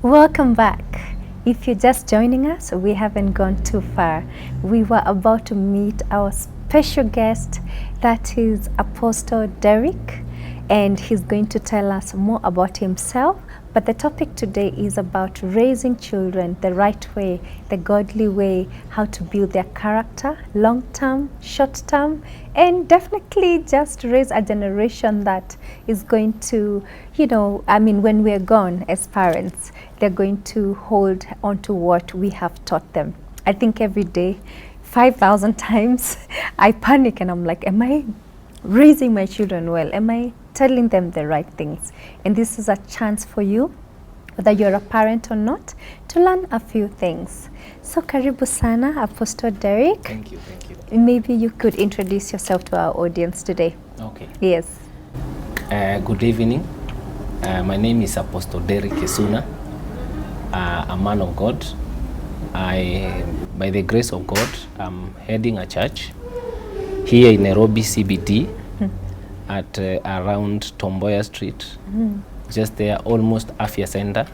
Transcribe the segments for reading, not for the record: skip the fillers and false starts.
Welcome back. If you're just joining us, we haven't gone too far. We were about to meet our special guest, that is Apostle Derek, and he's going to tell us more about himself. But the topic today is about raising children the right way, the godly way, how to build their character, long term, short term, and definitely just raise a generation that is going to, when we're gone as parents, they're going to hold on to what we have taught them. I think every day, 5,000 times, I panic and I'm like, am I raising my children well? Am I telling them the right things? And this is a chance for you, whether you're a parent or not, to learn a few things. So karibu sana, Apostle Derek. Thank you. Maybe you could introduce yourself to our audience today. Okay. Yes. Good evening. My name is Apostle Derek Esuna, a man of God. By the grace of God, I'm heading a church here in Nairobi CBD at around Tomboya Street, just there, almost Afia Center.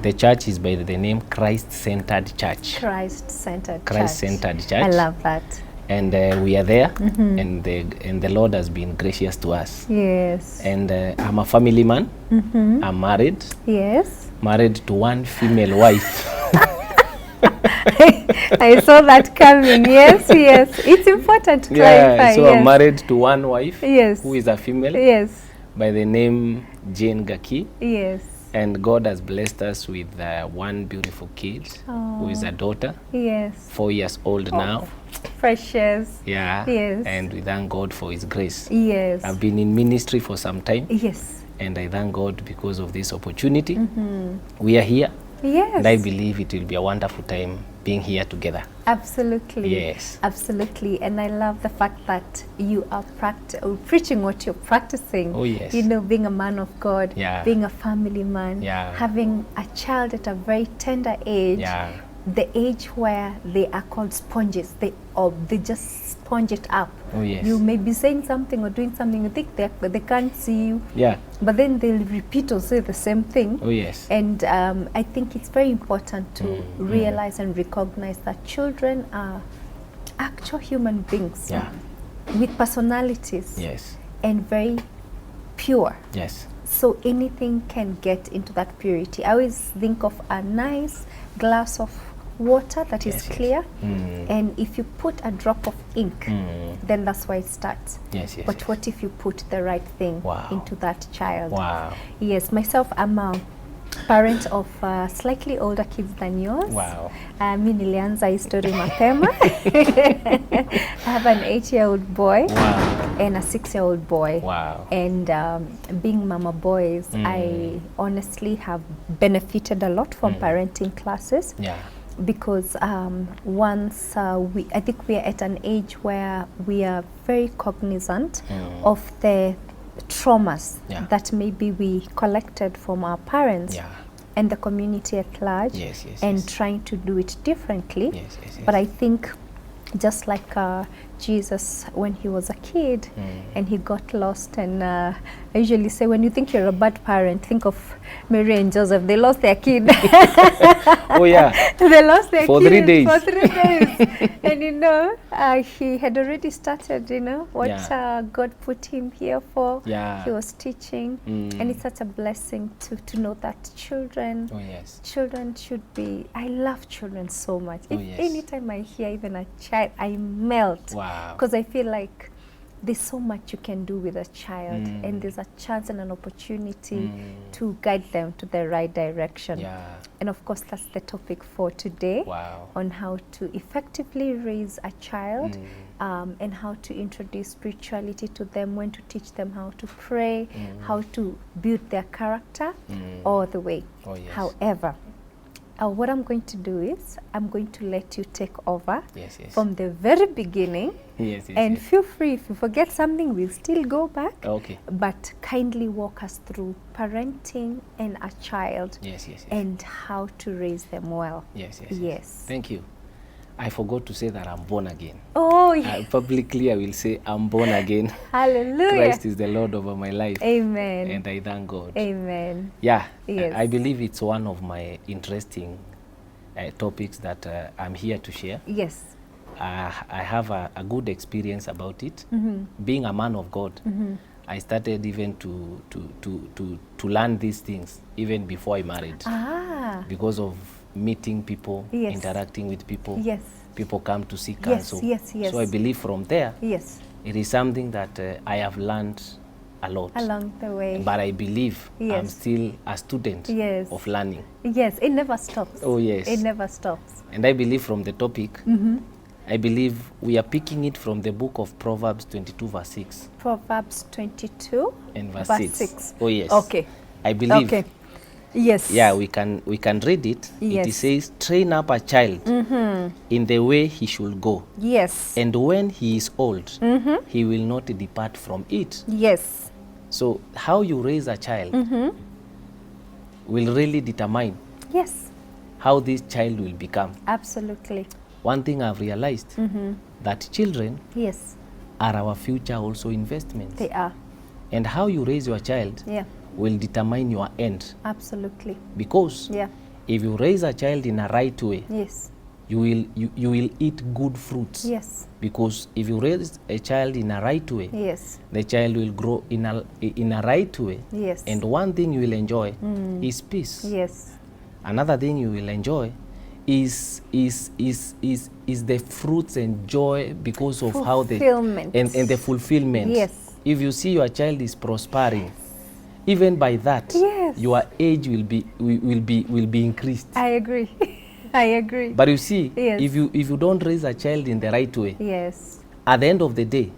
The church is by the name Christ-Centered Church. Christ-Centered Church. I love that. And we are there, and the Lord has been gracious to us. Yes. And I'm a family man. I'm married. Yes. Married to one female wife. I saw that coming. Yes. It's important to clarify. So I'm married to one wife. Yes. Who is a female. Yes. By the name Jane Gaki. Yes. And God has blessed us with one beautiful kid, who is a daughter. Yes. 4 years old now. Precious. Yeah. Yes. And we thank God for His grace. Yes. I've been in ministry for some time. Yes. And I thank God because of this opportunity. We are here. Yes. And I believe it will be a wonderful time being here together. Absolutely. Yes. Absolutely. And I love the fact that you are preaching what you're practicing. Oh, yes. Being a man of God, being a family man, having a child at a very tender age. Yeah. The age where they are called sponges, they just sponge it up. Oh, yes. You may be saying something or doing something, you think they can't see you. Yeah. But then they'll repeat or say the same thing. Oh, yes. And I think it's very important to realize and recognize that children are actual human beings with personalities. Yes. And very pure. Yes. So anything can get into that purity. I always think of a nice glass of water that is clear, and if you put a drop of ink, then that's why it starts. Yes. But what if you put the right thing into that child? Wow. Yes, myself, I'm a parent of slightly older kids than yours. Wow. Mi nilianza hii story mapema. I have an 8-year-old boy and a 6-year-old boy. Wow. And being mama boys, I honestly have benefited a lot from parenting classes. Yeah. Because once I think we are at an age where we are very cognizant of the traumas that maybe we collected from our parents and the community at large, and trying to do it differently. Yes. But I think just like Jesus when he was a kid and he got lost, and I usually say, when you think you're a bad parent, think of Mary and Joseph. They lost their kid. Oh yeah. They lost their for kid 3 days. for 3 days. And he had already started, what God put him here for. Yeah. He was teaching, and it's such a blessing to know that children should be. I love children so much. Anytime I hear even a child, I melt. Wow. Because I feel like there's so much you can do with a child, and there's a chance and an opportunity to guide them to the right direction. Yeah. And of course, that's the topic for today, on how to effectively raise a child, and how to introduce spirituality to them, when to teach them how to pray, how to build their character all the way. Oh, yes. However, what I'm going to do is I'm going to let you take over from the very beginning. And feel free, if you forget something, we'll still go back. Okay. But kindly walk us through parenting and a child, and how to raise them well. Yes. Thank you. I forgot to say that I'm born again. Oh, yeah. Publicly, I will say I'm born again. Hallelujah. Christ is the Lord over my life. Amen. And I thank God. Amen. Yeah, Yes. I believe it's one of my interesting topics that I'm here to share. Yes. I have a good experience about it. Being a man of God, I started even to learn these things even before I married. Because of meeting people, Yes. interacting with people. Yes. People come to see Yes, counsel. yes, yes. So I believe from there, Yes. it is something that I have learned a lot. Along the way. But I believe I'm Yes. still a student Yes. of learning. Yes, it never stops. Oh, yes. It never stops. And I believe from the topic, I believe we are picking it from the book of Proverbs 22 verse 6. Proverbs 22 And verse 6. 6. Oh, yes. Okay. I believe. Okay. Yes. Yeah, we can read it. Yes. It says, train up a child in the way he should go. Yes. And when he is old, he will not depart from it. Yes. So how you raise a child will really determine Yes. how this child will become. Absolutely. One thing I've realized, that children Yes. are our future also investments. They are. And how you raise your child Yeah. will determine your end. Absolutely. Because Yeah. if you raise a child in a right way, Yes. you will eat good fruits. Yes. Because if you raise a child in a right way, Yes. the child will grow in a right way. Yes. And one thing you will enjoy is peace. Yes. Another thing you will enjoy is the fruits and joy because of how they Fulfillment. and the fulfillment. Yes. If you see your child is prospering, even by that, Yes. your age will be increased. I agree. I agree. But you see, Yes. if you don't raise a child in the right way, Yes. at the end of the day,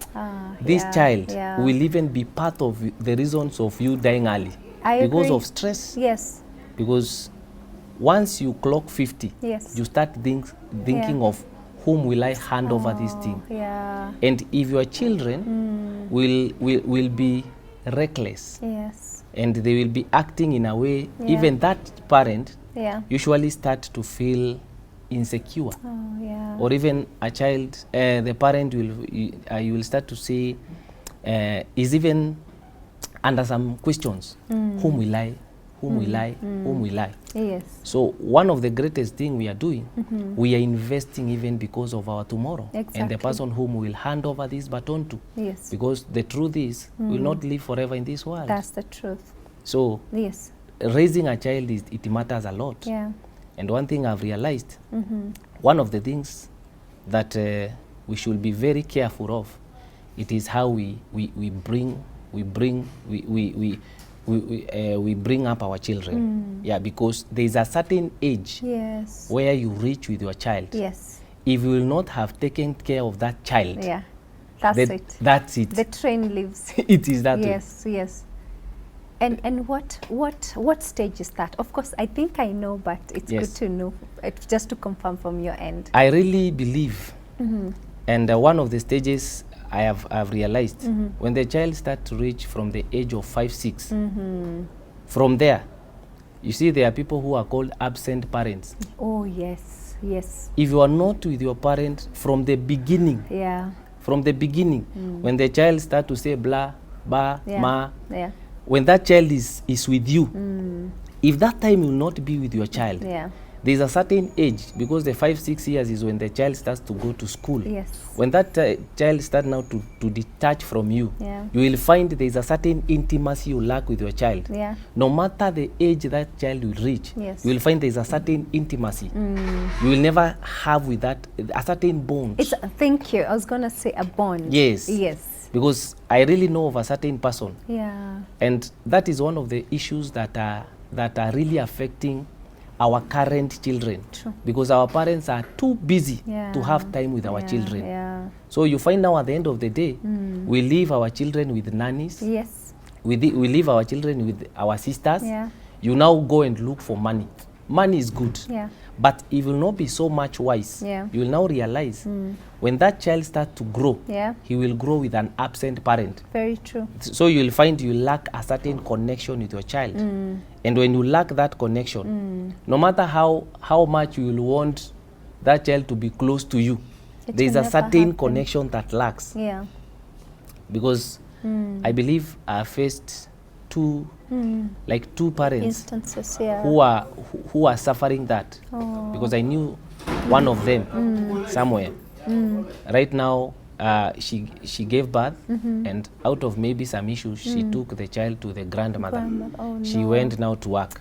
this yeah, child yeah. will even be part of the reasons of you dying early. I Because agree. of stress. Yes. Because once you clock 50, Yes. you start thinking Yeah. of whom will I hand over this thing. Yeah. And if your children will be reckless Yes. and they will be acting in a way, Yeah. even that parent Yeah. usually start to feel insecure. Oh, yeah. Or even a child, the parent you will start to say, is even under some questions. Whom will I? Whom will I? Whom will I? Yes. So one of the greatest thing we are doing, we are investing even because of our tomorrow. And the Exactly. person whom we will hand over this baton to. Yes. Because the truth is, we will not live forever in this world. That's the truth. So Yes. raising a child, it matters a lot. Yeah. And one thing I've realized, one of the things that we should be very careful of, it is how we bring up our children. Yeah, because there is a certain age Yes. where you reach with your child. Yes. If you will not have taken care of that child, Yeah. That's then it. that's it. The train lives. It is that way. Yes. Yes. And what stage is that? Of course, I think I know, but it's Yes. good to know, just to confirm from your end. I really believe, and one of the stages I've realized, when the child starts to reach from the age of 5, 6, from there, you see there are people who are called absent parents. Oh, yes. Yes. If you are not with your parent from the beginning, Yeah. when the child starts to say blah, ba, Yeah. ma, Yeah. when that child is with you, if that time will not be with your child, Yeah. there's a certain age, because the 5, 6 years is when the child starts to go to school. Yes. When that child starts now to detach from you, Yeah. you will find there's a certain intimacy you lack with your child. Yeah. No matter the age that child will reach, Yes. you will find there's a certain intimacy. You will never have with that a certain bond. Thank you. I was gonna say a bond. Yes. Yes. Because I really know of a certain person, Yeah. and that is one of the issues that are really affecting our current children. True. Because our parents are too busy Yeah. to have time with our Yeah, children. Yeah. So you find now at the end of the day, we leave our children with nannies. Yes. We leave our children with our sisters. Yeah. You now go and look for money. Money is good. Yeah. But it will not be so much wise. Yeah. You will now realize when that child starts to grow, Yeah. he will grow with an absent parent. Very true. So you will find you lack a certain connection with your child. And when you lack that connection, no matter how much you will want that child to be close to you, It there's will a never certain happen. connection that lacks. Yeah. Because I believe I faced two parents Instances, yeah. who are suffering that. Oh. Because I knew one of them somewhere. Right now, she gave birth, and out of maybe some issues, she took the child to the grandmother. Oh, She no. went now to work.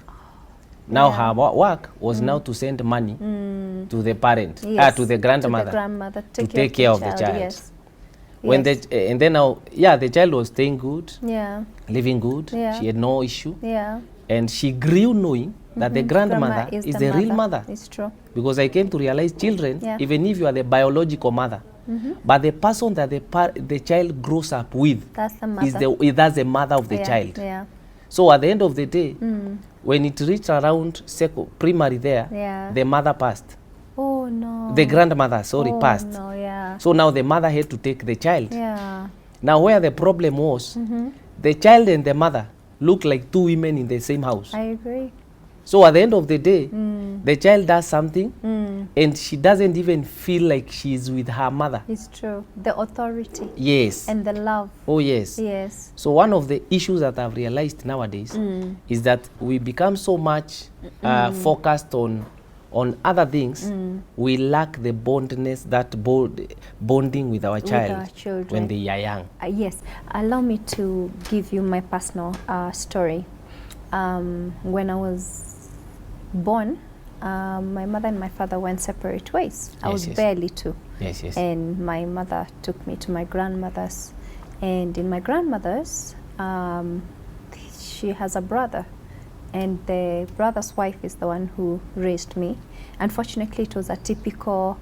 Now Yeah. her work was now to send money to the parent, Yes, to the grandmother, to the grandmother, to take care of the child. Yes. When Yes. and then now, the child was staying good, Yeah. living good. Yeah. She had no issue, Yeah. and she grew knowing that the grandmother Grandma is the real mother. It's true. Because I came to realize children, Yeah. even if you are the biological mother, but the person that the child grows up with That's the mother. that's the mother of the Yeah, child. Yeah. So at the end of the day, when it reached around primary there, Yeah. the mother passed. Oh no. The grandmother, Oh, passed. no, yeah. So now the mother had to take the child. Yeah. Now where the problem was, the child and the mother look like two women in the same house. I agree. So at the end of the day, the child does something and she doesn't even feel like she's with her mother. It's true. The authority Yes. and the love. Oh yes. Yes. So one of the issues that I've realized nowadays is that we become so much focused on other things, we lack the bondness, that bonding with our child our children. when they are young. Yes. Allow me to give you my personal story. When I was born, my mother and my father went separate ways. I was barely 2. Yes, yes. And my mother took me to my grandmother's. And in my grandmother's, she has a brother. And the brother's wife is the one who raised me. Unfortunately, it was a typical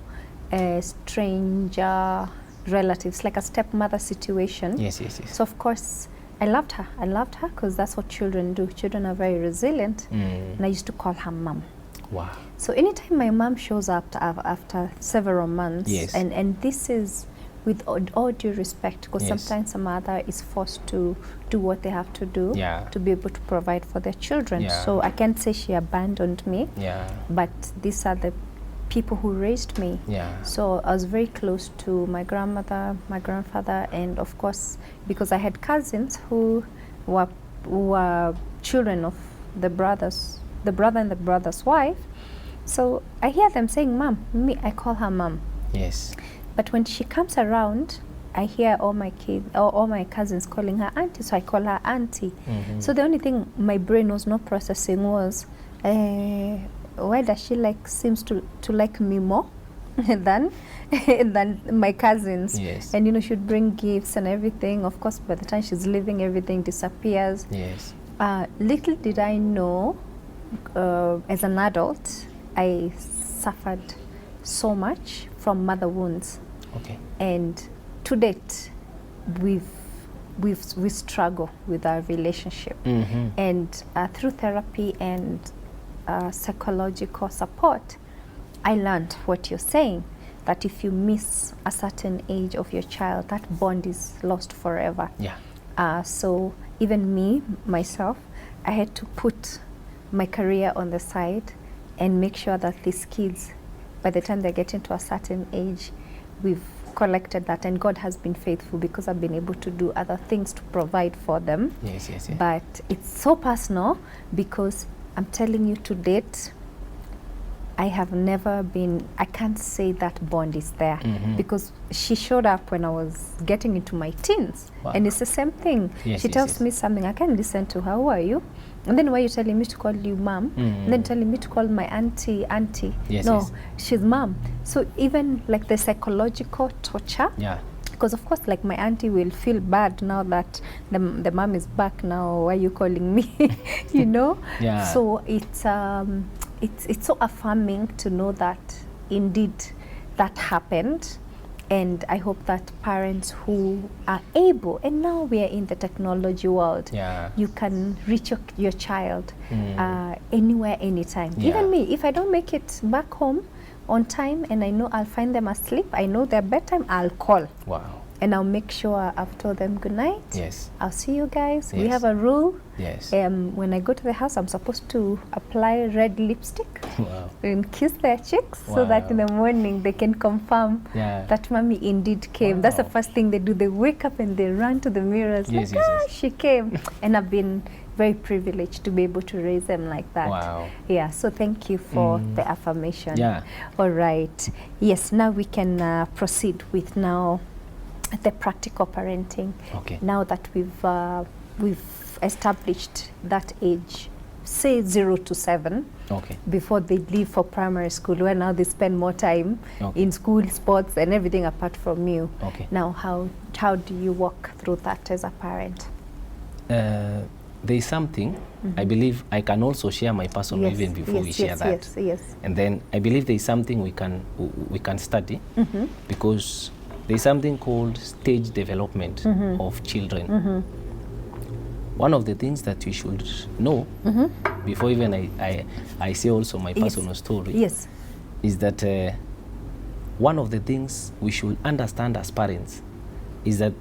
stranger relatives, like a stepmother situation. Yes, yes, yes. So of course, I loved her. I loved her because that's what children do. Children are very resilient. And I used to call her mom. Wow. So anytime my mom shows up after several months, Yes. and this is with all due respect, because Yes. sometimes a mother is forced to do what they have to do Yeah. to be able to provide for their children. Yeah. So I can't say she abandoned me, Yeah. but these are the people who raised me. Yeah. So I was very close to my grandmother, my grandfather, and of course, because I had cousins who were children of the brother and the brother's wife. So I hear them saying, "Mom," I call her mom. Yes. But when she comes around, I hear all my cousins calling her auntie, so I call her auntie. So the only thing my brain was not processing was, why does she seems to like me more than my cousins? Yes. And she'd bring gifts and everything. Of course, by the time she's leaving, everything disappears. Yes. Little did I know, as an adult, I suffered so much from mother wounds. Okay. And to date, we struggle with our relationship. And through therapy and psychological support, I learned what you're saying, that if you miss a certain age of your child, that bond is lost forever. Yeah. So even me, myself, I had to put my career on the side and make sure that these kids, by the time they get into a certain age, we've collected that, and God has been faithful because I've been able to do other things to provide for them. Yes, yes, yes. But it's so personal because I'm telling you, to date, I have never been, I can't say that bond is there because she showed up when I was getting into my teens. Wow. And it's the same thing. Yes, She yes, tells yes. me something, I can listen to her. Who are you? And then why are you telling me to call you mom? And then telling me to call my auntie. Yes, No, yes. she's mom. So even the psychological torture, Yeah. because of course, my auntie will feel bad now that the mom is back now. Why are you calling me? Yeah. So it's so affirming to know that indeed that happened. And I hope that parents who are able, and now we are in the technology world, Yeah. you can reach your child anywhere, anytime. Yeah. Even me, if I don't make it back home on time and I know I'll find them asleep, I know their bedtime, I'll call. Wow. and I'll make sure I've told them good night. Yes. I'll see you guys. We Yes. have a rule. Yes. When I go to the house, I'm supposed to apply red lipstick Wow. and kiss their cheeks so that in the morning they can confirm Yeah. that mommy indeed came. That's the Wow. first thing they do. They wake up and they run to the mirrors Yes, like, yes, ah, yes. she came. And I've been very privileged to be able to raise them like that. Wow. Yeah, so thank you for the affirmation. Yeah. All right. Yes, now we can proceed with now the practical parenting. Okay. Now that we've established that age, say 0 to 7, Okay. before they leave for primary school, where now they spend more time Okay. in school, sports, and everything apart from you. Okay. Now, how do you walk through that as a parent? There's something I believe I can also share my personal even before we share that. Yes, yes. And then I believe there's something we can study because there's something called stage development of children. One of the things that we should know before even I say also my personal story Yes. is that one of the things we should understand as parents is that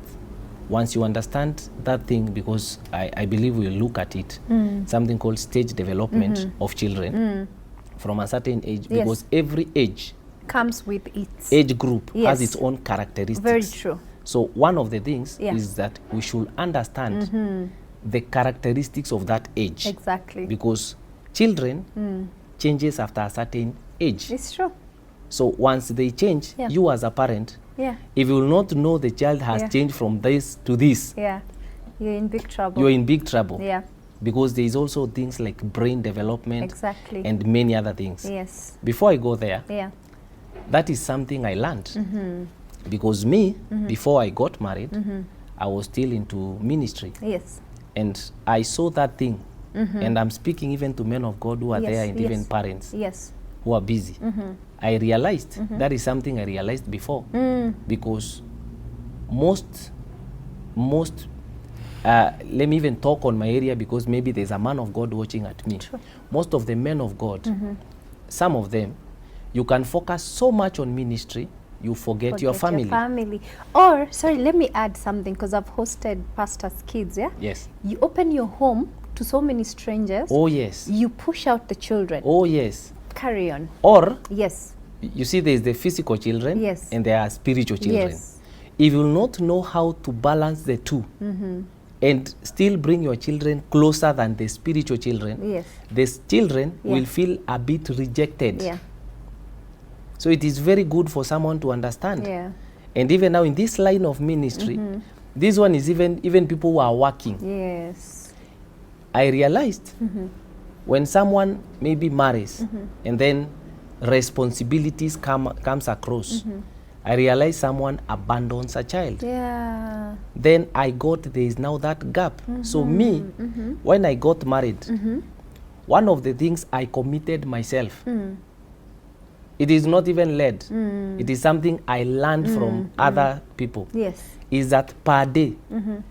once you understand that thing, because I believe we'll look at it, something called stage development of children from a certain age, because every age comes with its age group Yes. has its own characteristics. Very true. So one of the things Yeah. is that we should understand the characteristics of that age. Exactly. Because children changes after a certain age. It's true. So once they change, Yeah. you as a parent, Yeah. if you will not know the child has Yeah. changed from this to this, Yeah. You're in big trouble. you're in big trouble. Yeah. Because there is also things like brain development Exactly. and many other things. Yes. Before I go there, Yeah. that is something I learned. Because me, before I got married, I was still into ministry. Yes. And I saw that thing. And I'm speaking even to men of God who are Yes, there and yes. even parents Yes. who are busy. I realized that is something I realized before. Because most let me even talk on my area, because maybe there's a man of God watching at me. Sure. Most of the men of God, some of them, you can focus so much on ministry, you forget your family. Or, sorry, let me add something, because I've hosted pastors' kids, yeah? Yes. You open your home to so many strangers. Oh, yes. You push out the children. Oh, yes. Carry on. Or, Yes. you see, there's the physical children Yes. and there are spiritual children. Yes. If you will not know how to balance the two and still bring your children closer than the spiritual children, Yes. these children Yeah. will feel a bit rejected. Yeah. So it is very good for someone to understand. Yeah. And even now in this line of ministry, this one is even people who are working. Yes. I realized when someone maybe marries and then responsibilities comes across, I realized someone abandons a child. Yeah. Then I got, there is now that gap. So me, when I got married, one of the things I committed myself, it is not even led, it is something I learned from other people, Yes. is that per day,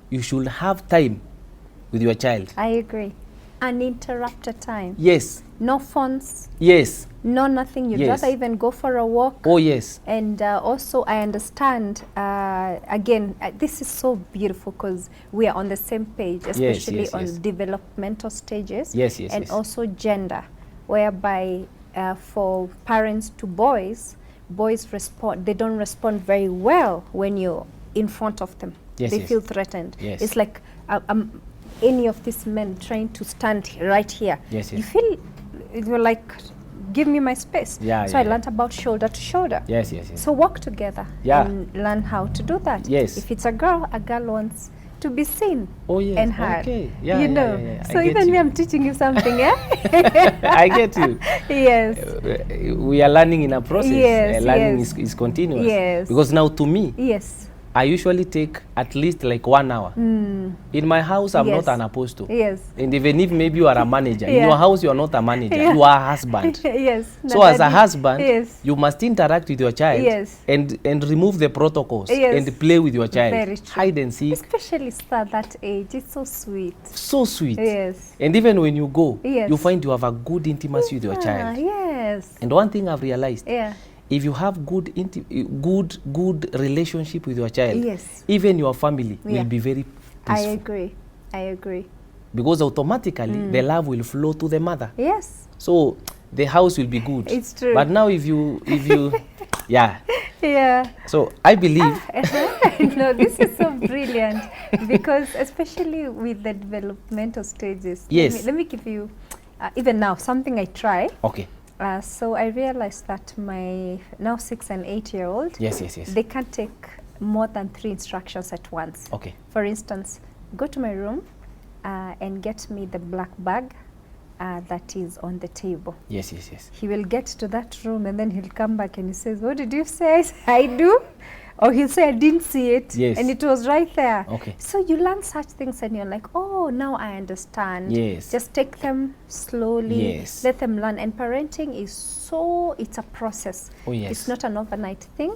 you should have time with your child. I agree. Uninterrupted time. Yes, No phones, yes, no nothing. You'd Yes. rather even go for a walk. oh yes, And also, I understand, again, this is so beautiful because we are on the same page, especially yes, on yes. developmental stages. Yes, yes, and yes. also gender, whereby for parents to boys respond, they don't respond very well when you're in front of them. Yes, they yes. feel threatened. Yes. It's like any of these men trying to stand right here. Yes, You yes. feel, you're like, give me my space. Yeah, so yeah, I yeah. learned about shoulder to shoulder. Yes, yes, yes. So work together Yeah. and learn how to do that. Yes. If it's a girl wants to be seen Oh yes, and heard. okay. Yeah, you yeah, know. yeah, yeah. So I get even me, you. I'm teaching you something, yeah? I get you. Yes. We are learning in a process. Yes, Learning yes. is continuous. Yes. Because now to me, Yes. I usually take at least like 1 hour. In my house, I'm Yes. not an apostle. Yes. And even if maybe you are a manager, in Yeah. your house you are not a manager, Yeah. you are a husband. Yes. So as a Daddy. husband, Yes. you must interact with your child Yes. and remove the protocols Yes. and play with your child. Very true. Hide and seek. Especially at that age, it's so sweet. So sweet. Yes. And even when you go, Yes. you find you have a good intimacy with your child. Yes. And one thing I've realized, Yeah. if you have good relationship with your child, Yes. even your family Yeah. will be very I peaceful. agree. I agree. Because automatically the love will flow to the mother. Yes. So the house will be good. It's true. But now if you yeah. Yeah. So I believe No, this is so brilliant because especially with the developmental stages. Yes. Let me give you, even now, something I try. okay. So I realized that my now 6 and 8-year-old, Yes. they can't take more than 3 instructions at once. Okay. For instance, go to my room and get me the black bag that is on the table. Yes. He will get to that room and then he'll come back and he says, what did you say? I say, I do. Or he'll say, I didn't see it. Yes. And it was right there. Okay. So you learn such things and you're like, oh, now I understand. Yes. Just take them slowly. Yes. Let them learn. And parenting is it's a process. Oh, yes. It's not an overnight thing.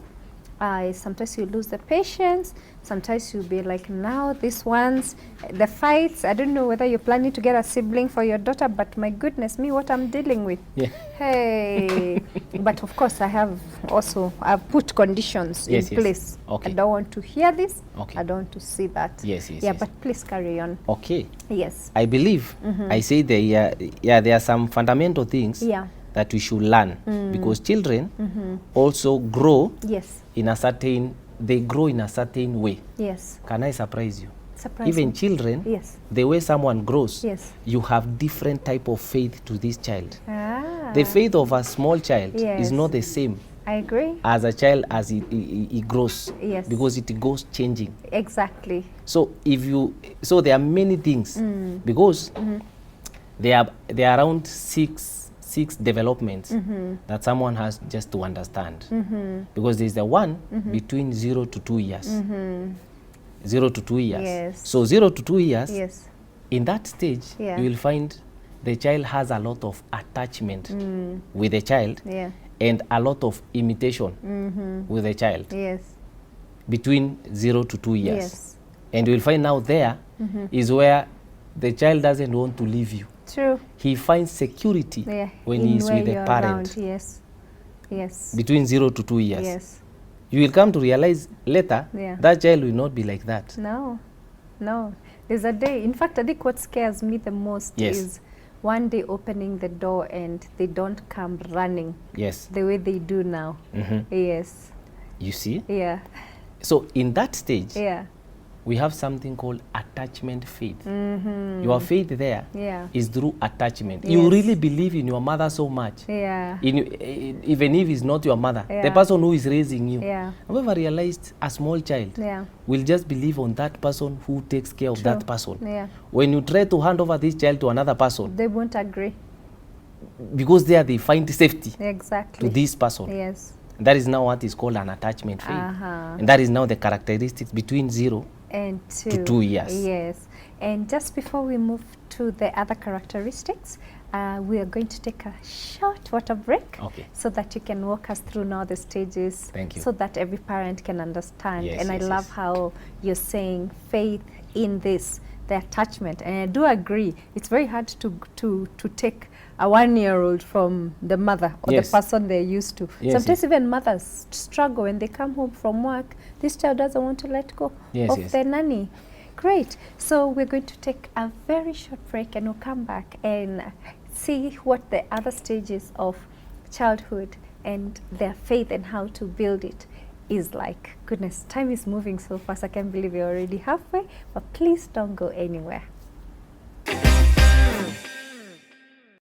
Sometimes you lose the patience. Sometimes you'll be like, now this one's, the fights. I don't know whether you're planning to get a sibling for your daughter, but my goodness me, what I'm dealing with. Yeah. Hey. But of course, I've put conditions Yes, in yes. place. Okay. I don't want to hear this. Okay. I don't want to see that. Yes. Yeah, but please carry on. Okay. Yes. I believe I say there are some fundamental things Yeah. that we should learn because children also grow Yes. they grow in a certain way. Yes. Can I surprise you? Surprise Even me. children, Yes. the way someone grows, Yes. you have different type of faith to this child. Ah. The faith of a small child Yes. is not the same I agree. as a child as he grows. Yes. Because it goes changing. Exactly. So so there are many things because there are around six developments that someone has just to understand. Because there's the one between 0 to 2 years. 0 to 2 years. Yes. So 0 to 2 years, Yes. in that stage, Yeah. you will find the child has a lot of attachment with the child Yeah. and a lot of imitation with the child Yes. between 0 to 2 years. Yes. And you will find now there is where the child doesn't want to leave you. True. He finds security Yeah. when In he is where with the you're parent around. Yes. Yes. between 0 to 2 years. Yes. You will come to realize later Yeah. that child will not be like that. No. No. There's a day. In fact, I think what scares me the most Yes. is one day opening the door and they don't come running Yes. the way they do now. Yes. You see? Yeah. So in that stage, Yeah. we have something called attachment faith. Your faith there Yeah. is through attachment. You Yes. really believe in your mother so much. Yeah. Even if it's not your mother, the Yeah. person who is raising you. Yeah. I've ever realized a small child Yeah. will just believe on that person who takes care of True. that person. Yeah. When you try to hand over this child to another person, They won't agree. because there they find safety Exactly. to this person. Yes. That is now what is called an attachment faith. And that is now the characteristics between 0 And to 2 years. Yes. And just before we move to the other characteristics, we are going to take a short water break. Okay. So that you can walk us through now the stages. Thank you. So that every parent can understand. Yes, and yes, I love yes. how you're saying faith in this, the attachment. And I do agree, it's very hard to take a 1-year-old from the mother or Yes. the person they're used to. Yes, Sometimes yes. even mothers struggle when they come home from work. This child doesn't want to let go Yes, of yes. their nanny. Great. So we're going to take a very short break and we'll come back and see what the other stages of childhood and their faith and how to build it is like. Goodness, time is moving so fast. I can't believe we're already halfway, but please don't go anywhere.